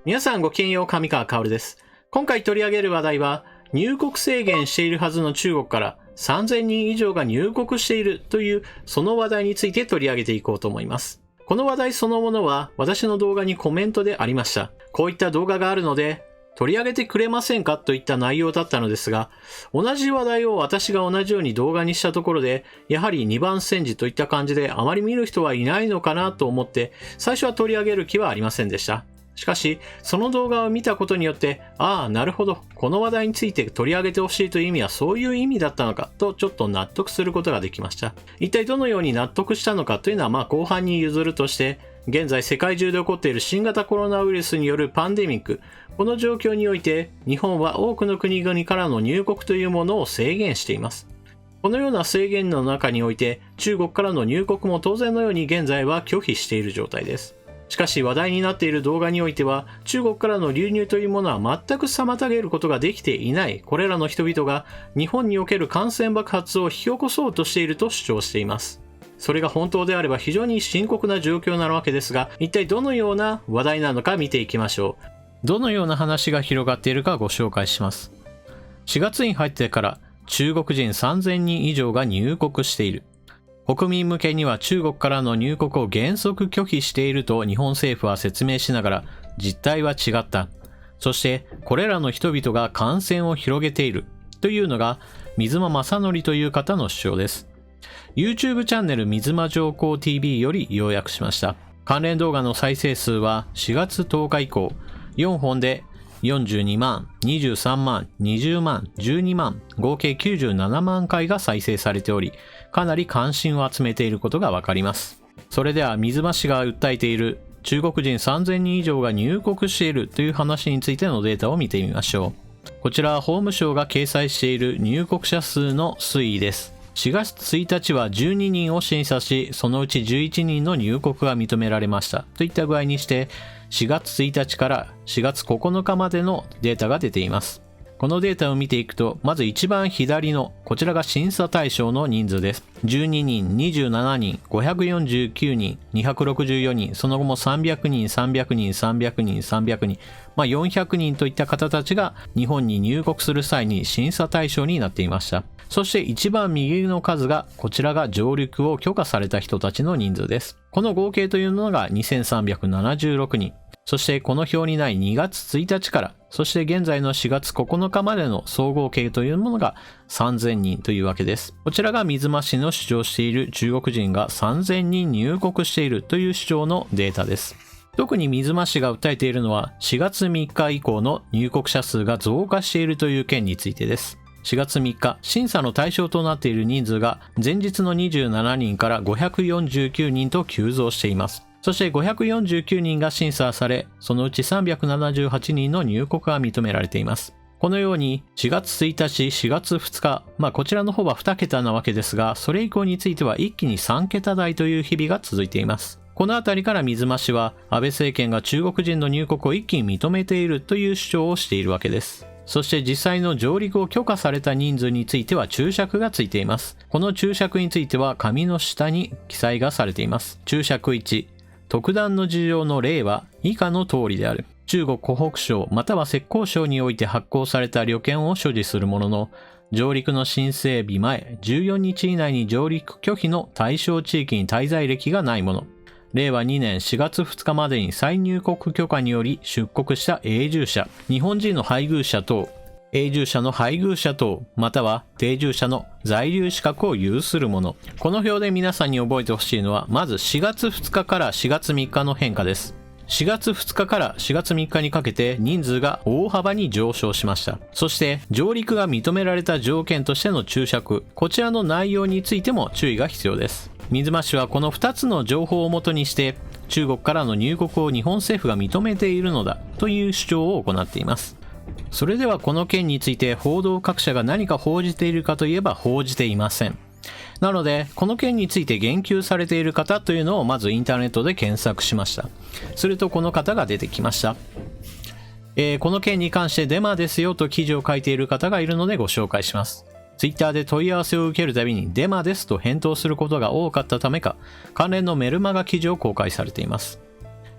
皆さんごきげんよう、上川薫です。今回取り上げる話題は、入国制限しているはずの中国から3000人以上が入国しているというその話題について取り上げていこうと思います。この話題そのものは私の動画にコメントでありました。こういった動画があるので取り上げてくれませんかといった内容だったのですが、同じ話題を私が同じように動画にしたところで、やはり2番煎じといった感じであまり見る人はいないのかなと思って最初は取り上げる気はありませんでした。しかし、その動画を見たことによって、なるほど、この話題について取り上げてほしいという意味はそういう意味だったのかとちょっと納得することができました。一体どのように納得したのかというのは後半に譲るとして、現在世界中で起こっている新型コロナウイルスによるパンデミック、この状況において日本は多くの国々からの入国というものを制限しています。このような制限の中において中国からの入国も当然のように現在は拒否している状態です。しかし話題になっている動画においては中国からの流入というものは全く妨げることができていないこれらの人々が日本における感染爆発を引き起こそうとしていると主張しています。それが本当であれば非常に深刻な状況なわけですが、一体どのような話題なのか見ていきましょう。どのような話が広がっているかご紹介します。4月に入ってから中国人3000人以上が入国している。国民向けには中国からの入国を原則拒否していると日本政府は説明しながら、実態は違った。そしてこれらの人々が感染を広げているというのが水間正則という方の主張です。YouTube チャンネル水間上皇 TV より要約しました。関連動画の再生数は4月10日以降4本で42万、23万、20万、12万、合計97万回が再生されており、かなり関心を集めていることがわかります。それでは水間氏が訴えている中国人3000人以上が入国しているという話についてのデータを見てみましょう。こちらは法務省が掲載している入国者数の推移です。4月1日は12人を審査し、そのうち11人の入国が認められましたといった具合にして、4月1日から4月9日までのデータが出ています。このデータを見ていくと、まず一番左のこちらが審査対象の人数です。12人、27人、549人、264人、その後も300人、300人、300人、300人、400人といった方たちが日本に入国する際に審査対象になっていました。そして一番右の数が、こちらが上陸を許可された人たちの人数です。この合計というのが2376人。そしてこの表にない2月1日から、そして現在の4月9日までの総合計というものが3000人というわけです。こちらが水間氏の主張している中国人が3000人入国しているという主張のデータです。特に水間氏が訴えているのは4月3日以降の入国者数が増加しているという件についてです。4月3日、審査の対象となっている人数が前日の27人から549人と急増しています。そして549人が審査され、そのうち378人の入国が認められています。このように4月1日、4月2日、こちらの方は2桁なわけですが、それ以降については一気に3桁台という日々が続いています。このあたりから水間氏は安倍政権が中国人の入国を一気に認めているという主張をしているわけです。そして実際の上陸を許可された人数については注釈がついています。この注釈については紙の下に記載がされています。注釈1、特段の事情の例は以下の通りである。中国湖北省または浙江省において発行された旅券を所持するものの、上陸の申請日前14日以内に上陸拒否の対象地域に滞在歴がないもの。令和2年4月2日までに再入国許可により出国した永住者、日本人の配偶者等、永住者の配偶者等、または定住者の在留資格を有するもの。この表で皆さんに覚えてほしいのは、まず4月2日から4月3日の変化です。4月2日から4月3日にかけて人数が大幅に上昇しました。そして上陸が認められた条件としての注釈、こちらの内容についても注意が必要です。水間氏はこの2つの情報をもとにして中国からの入国を日本政府が認めているのだという主張を行っています。それではこの件について報道各社が何か報じているかといえば報じていません。なのでこの件について言及されている方というのをまずインターネットで検索しました。するとこの方が出てきました。この件に関してデマですよと記事を書いている方がいるのでご紹介します。Twitter で問い合わせを受けるたびにデマですと返答することが多かったためか、関連のメルマガ記事を公開されています。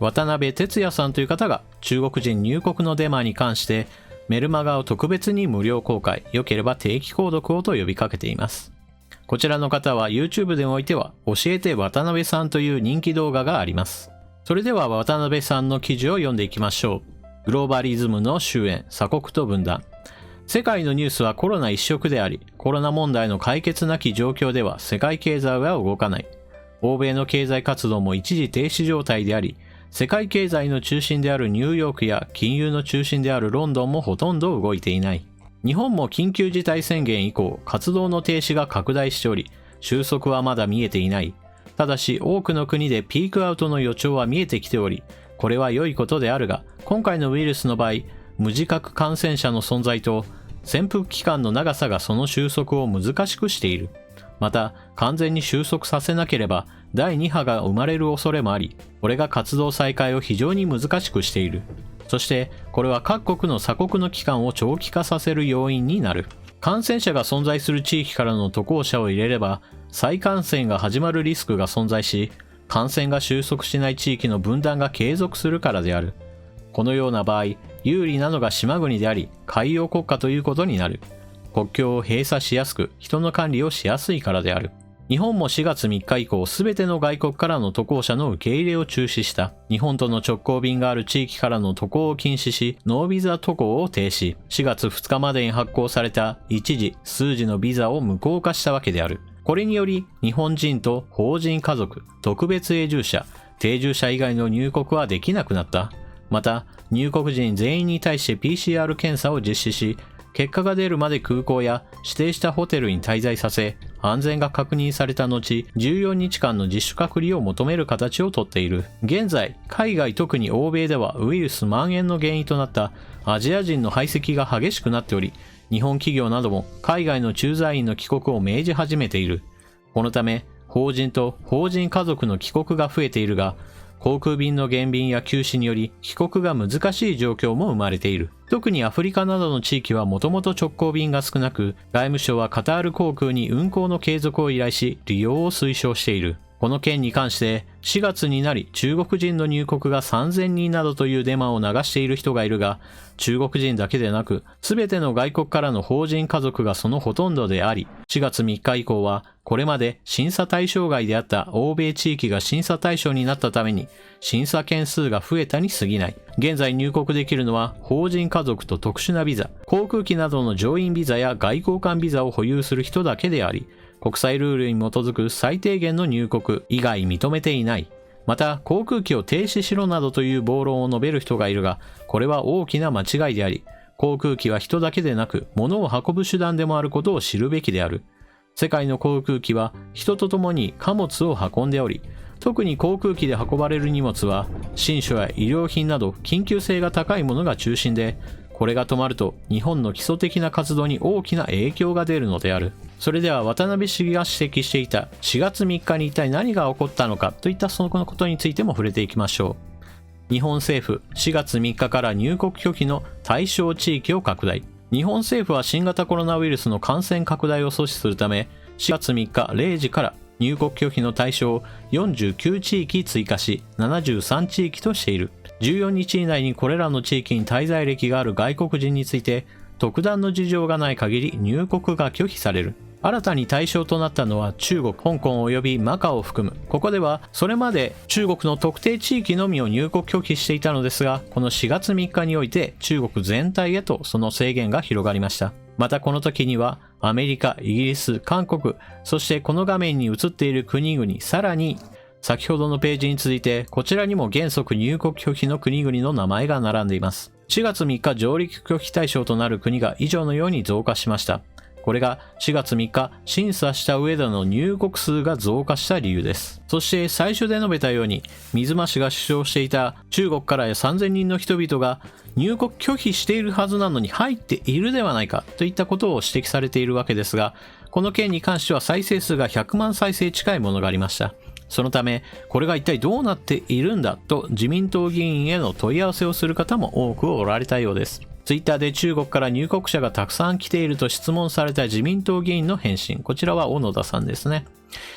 渡辺哲也さんという方が中国人入国のデマに関してメルマガを特別に無料公開、良ければ定期購読をと呼びかけています。こちらの方は YouTube でおいては教えて渡辺さんという人気動画があります。それでは渡辺さんの記事を読んでいきましょう。グローバリズムの終焉、鎖国と分断。世界のニュースはコロナ一色であり、コロナ問題の解決なき状況では世界経済は動かない。欧米の経済活動も一時停止状態であり、世界経済の中心であるニューヨークや金融の中心であるロンドンもほとんど動いていない。日本も緊急事態宣言以降、活動の停止が拡大しており、収束はまだ見えていない。ただし、多くの国でピークアウトの予兆は見えてきており、これは良いことであるが、今回のウイルスの場合、無自覚感染者の存在と、潜伏期間の長さがその収束を難しくしている。また、完全に収束させなければ、第2波が生まれる恐れもあり、これが活動再開を非常に難しくしている。そして、これは各国の鎖国の期間を長期化させる要因になる。感染者が存在する地域からの渡航者を入れれば、再感染が始まるリスクが存在し、感染が収束しない地域の分断が継続するからである。このような場合、有利なのが島国であり、海洋国家ということになる。国境を閉鎖しやすく、人の管理をしやすいからである。日本も4月3日以降、すべての外国からの渡航者の受け入れを中止した。日本との直行便がある地域からの渡航を禁止し、ノービザ渡航を停止。4月2日までに発行された一時、数時のビザを無効化したわけである。これにより、日本人と法人家族、特別永住者、定住者以外の入国はできなくなった。また、入国人全員に対して PCR 検査を実施し、結果が出るまで空港や指定したホテルに滞在させ、安全が確認された後、14日間の自主隔離を求める形をとっている。現在、海外特に欧米ではウイルス蔓延の原因となったアジア人の排斥が激しくなっており、日本企業なども海外の駐在員の帰国を命じ始めている。このため、法人と法人家族の帰国が増えているが、航空便の減便や休止により帰国が難しい状況も生まれている。特にアフリカなどの地域はもともと直行便が少なく、外務省はカタール航空に運航の継続を依頼し、利用を推奨している。この件に関して4月になり中国人の入国が3000人などというデマを流している人がいるが、中国人だけでなく全ての外国からの法人家族がそのほとんどであり、4月3日以降はこれまで審査対象外であった欧米地域が審査対象になったために審査件数が増えたに過ぎない。現在入国できるのは法人家族と特殊なビザ、航空機などの乗員ビザや外交官ビザを保有する人だけであり、国際ルールに基づく最低限の入国以外認めていない。また、航空機を停止しろなどという暴論を述べる人がいるが、これは大きな間違いであり、航空機は人だけでなく、物を運ぶ手段でもあることを知るべきである。世界の航空機は人と共に貨物を運んでおり、特に航空機で運ばれる荷物は、信書や医療品など緊急性が高いものが中心で、これが止まると日本の基礎的な活動に大きな影響が出るのである。それでは渡辺氏が指摘していた4月3日に一体何が起こったのかといったそのことについても触れていきましょう。日本政府4月3日から入国拒否の対象地域を拡大。日本政府は新型コロナウイルスの感染拡大を阻止するため4月3日0時から入国拒否の対象を49地域追加し73地域としている。14日以内にこれらの地域に滞在歴がある外国人について特段の事情がない限り入国が拒否される。新たに対象となったのは中国、香港及びマカオを含む。ここではそれまで中国の特定地域のみを入国拒否していたのですが、この4月3日において中国全体へとその制限が広がりました。またこの時にはアメリカ、イギリス、韓国、そしてこの画面に映っている国々、さらに先ほどのページに続いてこちらにも原則入国拒否の国々の名前が並んでいます。4月3日上陸拒否対象となる国が以上のように増加しました。これが4月3日審査した上での入国数が増加した理由です。そして最初で述べたように水間氏が主張していた中国から3000人の人々が入国拒否しているはずなのに入っているではないかといったことを指摘されているわけですが、この件に関しては再生数が100万再生近いものがありました。そのためこれが一体どうなっているんだと自民党議員への問い合わせをする方も多くおられたようです。ツイッターで中国から入国者がたくさん来ていると質問された自民党議員の返信、こちらは小野田さんですね。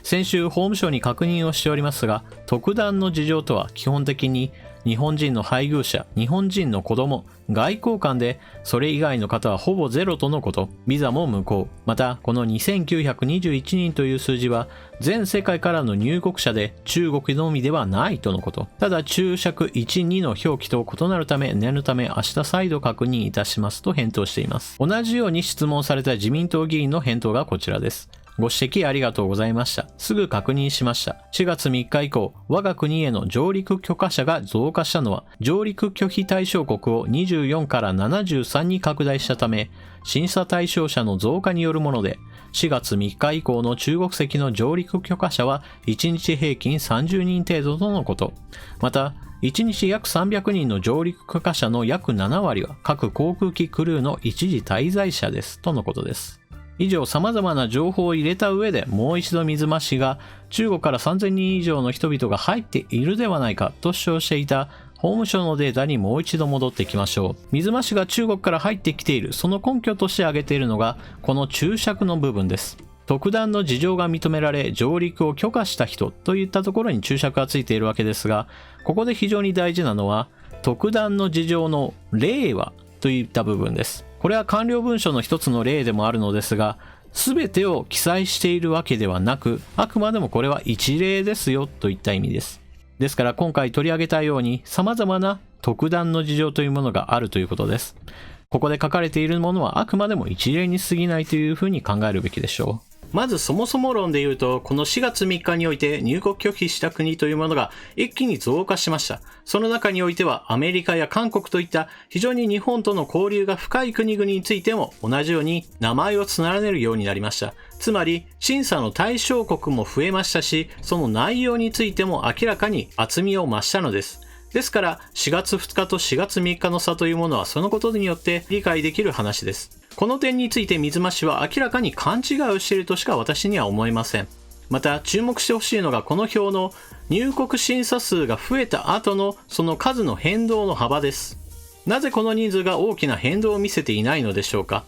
先週法務省に確認をしておりますが、特段の事情とは基本的に日本人の配偶者、日本人の子供、外交官でそれ以外の方はほぼゼロとのこと。ビザも無効。またこの2921人という数字は全世界からの入国者で中国のみではないとのこと。ただ注釈1、2の表記と異なるため念のため明日再度確認いたしますと返答しています。同じように質問された自民党議員の返答がこちらです。ご指摘ありがとうございました。すぐ確認しました。4月3日以降、我が国への上陸許可者が増加したのは、上陸拒否対象国を24から73に拡大したため、審査対象者の増加によるもので、4月3日以降の中国籍の上陸許可者は1日平均30人程度とのこと。また、1日約300人の上陸許可者の約7割は各航空機クルーの一時滞在者ですとのことです。以上様々な情報を入れた上でもう一度水増しが中国から3000人以上の人々が入っているではないかと主張していた法務省のデータにもう一度戻ってきましょう。水増しが中国から入ってきているその根拠として挙げているのがこの注釈の部分です。特段の事情が認められ上陸を許可した人といったところに注釈がついているわけですが、ここで非常に大事なのは特段の事情の例はといった部分です。これは完了文書の一つの例でもあるのですが、全てを記載しているわけではなく、あくまでもこれは一例ですよといった意味です。ですから今回取り上げたように様々な特段の事情というものがあるということです。ここで書かれているものはあくまでも一例に過ぎないというふうに考えるべきでしょう。まずそもそも論で言うと、この4月3日において入国拒否した国というものが一気に増加しました。その中においてはアメリカや韓国といった非常に日本との交流が深い国々についても同じように名前を連ねるようになりました。つまり審査の対象国も増えましたし、その内容についても明らかに厚みを増したのです。ですから4月2日と4月3日の差というものはそのことによって理解できる話です。この点について水増しは明らかに勘違いをしているとしか私には思えません。また注目してほしいのがこの表の入国審査数が増えた後のその数の変動の幅です。なぜこの人数が大きな変動を見せていないのでしょうか。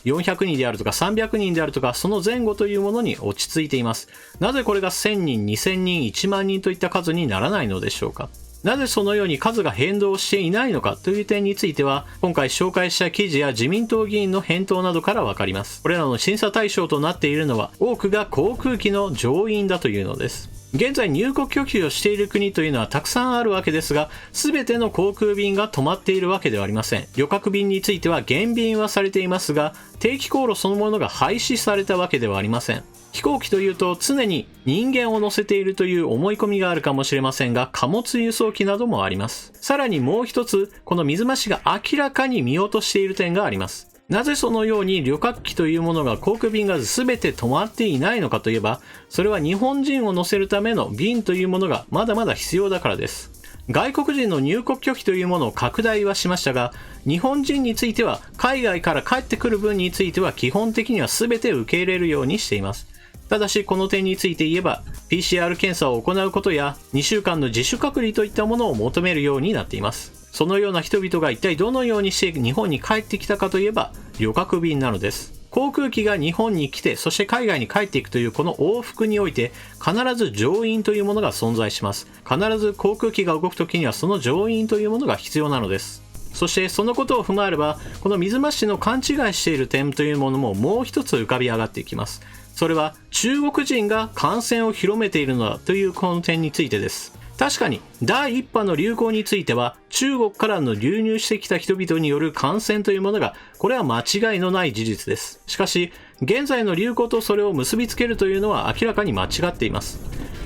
400人であるとか300人であるとかその前後というものに落ち着いています。なぜこれが1000人、2000人、1万人といった数にならないのでしょうか。なぜそのように数が変動していないのかという点については今回紹介した記事や自民党議員の返答などからわかります。これらの審査対象となっているのは多くが航空機の乗員だというのです。現在入国拒否をしている国というのはたくさんあるわけですが、全ての航空便が止まっているわけではありません。旅客便については減便はされていますが、定期航路そのものが廃止されたわけではありません。飛行機というと常に人間を乗せているという思い込みがあるかもしれませんが、貨物輸送機などもあります。さらにもう一つ、この水増しが明らかに見落としている点があります。なぜそのように旅客機というものが航空便が全て止まっていないのかといえば、それは日本人を乗せるための便というものがまだまだ必要だからです。外国人の入国拒否というものを拡大はしましたが、日本人については海外から帰ってくる分については基本的には全て受け入れるようにしています。ただしこの点について言えば PCR 検査を行うことや2週間の自主隔離といったものを求めるようになっています。そのような人々が一体どのようにして日本に帰ってきたかといえば旅客便なのです。航空機が日本に来てそして海外に帰っていくというこの往復において必ず乗員というものが存在します。必ず航空機が動くときにはその乗員というものが必要なのです。そしてそのことを踏まえればこの水増しの勘違いしている点というものももう一つ浮かび上がっていきます。それは中国人が感染を広めているのだというこの点についてです。確かに第1波の流行については中国からの流入してきた人々による感染というものがこれは間違いのない事実です。しかし現在の流行とそれを結びつけるというのは明らかに間違っています。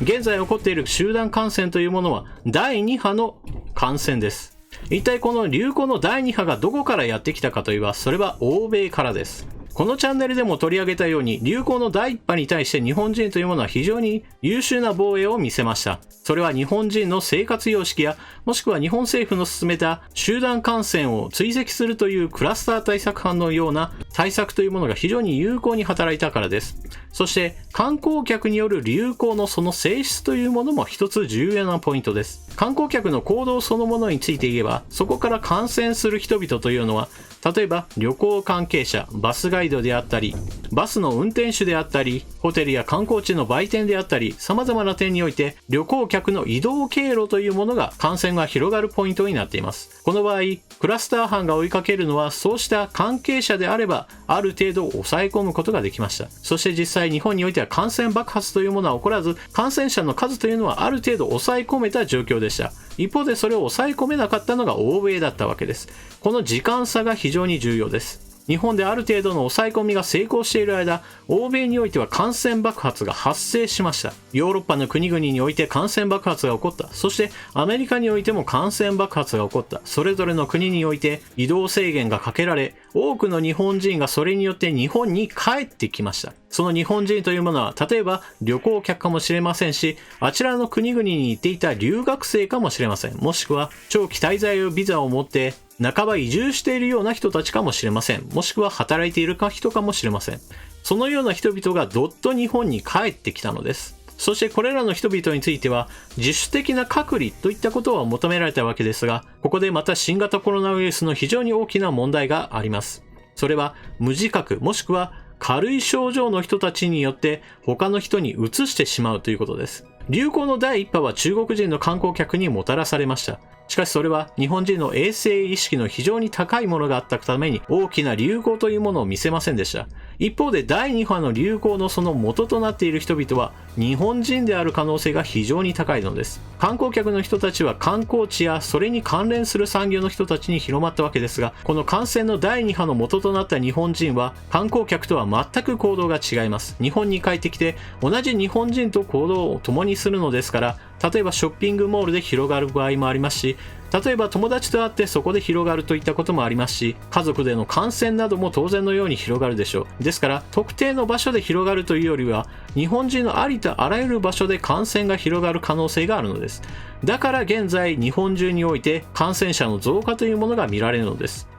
現在起こっている集団感染というものは第2波の感染です。一体この流行の第2波がどこからやってきたかといえばそれは欧米からです。このチャンネルでも取り上げたように流行の第1波に対して日本人というものは非常に優秀な防衛を見せました。そそれは日本人の生活様式や、もしくは日本政府の進めた集団感染を追跡するというクラスター対策班のような対策というものが非常に有効に働いたからです。そして観光客による流行のその性質というものも一つ重要なポイントです。観光客の行動そのものについて言えば、そこから感染する人々というのは、例えば旅行関係者、バスガイドであったり、バスの運転手であったり、ホテルや観光地の売店であったり、様々な点において旅行客の移動経路というものが感染が広がるポイントになっています。この場合、クラスター班が追いかけるのはそうした関係者であればある程度抑え込むことができました。そして実際日本においては感染爆発というものは起こらず、感染者の数というのはある程度抑え込めた状況でした。一方でそれを抑え込めなかったのが欧米だったわけです。この時間差が非常に重要です。日本である程度の抑え込みが成功している間、欧米においては感染爆発が発生しました。ヨーロッパの国々において感染爆発が起こった。そしてアメリカにおいても感染爆発が起こった。それぞれの国において移動制限がかけられ、多くの日本人がそれによって日本に帰ってきました。その日本人というものは、例えば旅行客かもしれませんし、あちらの国々に行っていた留学生かもしれません。もしくは長期滞在ビザを持って半ば移住しているような人たちかもしれません。もしくは働いている人かもしれません。そのような人々がどっと日本に帰ってきたのです。そしてこれらの人々については自主的な隔離といったことは求められたわけですが、ここでまた新型コロナウイルスの非常に大きな問題があります。それは無自覚もしくは軽い症状の人たちによって他の人に移してしまうということです。流行の第一波は中国人の観光客にもたらされました。しかしそれは日本人の衛生意識の非常に高いものがあったために大きな流行というものを見せませんでした。一方で第2波の流行のその元となっている人々は日本人である可能性が非常に高いのです。観光客の人たちは観光地やそれに関連する産業の人たちに広まったわけですが、この感染の第2波の元となった日本人は観光客とは全く行動が違います。日本に帰ってきて同じ日本人と行動を共にするのですから、例えばショッピングモールで広がる場合もありますし、例えば友達と会ってそこで広がるといったこともありますし、家族での感染なども当然のように広がるでしょう。ですから特定の場所で広がるというよりは、日本人のありとあらゆる場所で感染が広がる可能性があるのです。だから現在日本中において感染者の増加というものが見られるのです。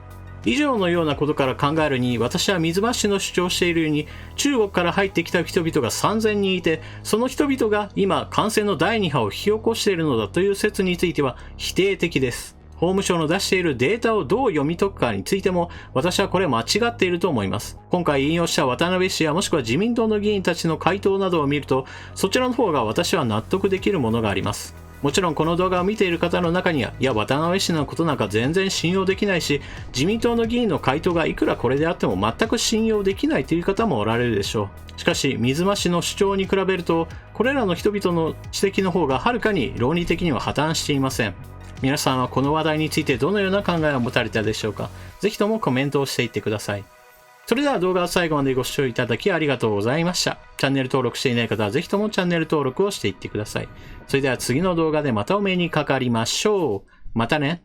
以上のようなことから考えるに、私は水増しの主張しているように、中国から入ってきた人々が3000人いて、その人々が今感染の第2波を引き起こしているのだという説については否定的です。法務省の出しているデータをどう読み解くかについても、私はこれ間違っていると思います。今回引用した渡辺氏やもしくは自民党の議員たちの回答などを見ると、そちらの方が私は納得できるものがあります。もちろんこの動画を見ている方の中には、いや渡辺氏のことなんか全然信用できないし、自民党の議員の回答がいくらこれであっても全く信用できないという方もおられるでしょう。しかし水増しの主張に比べると、これらの人々の指摘の方がはるかに論理的には破綻していません。皆さんはこの話題についてどのような考えを持たれたでしょうか。ぜひともコメントをしていってください。それでは動画を最後までご視聴いただきありがとうございました。チャンネル登録していない方はぜひともチャンネル登録をしていってください。それでは次の動画でまたお目にかかりましょう。またね。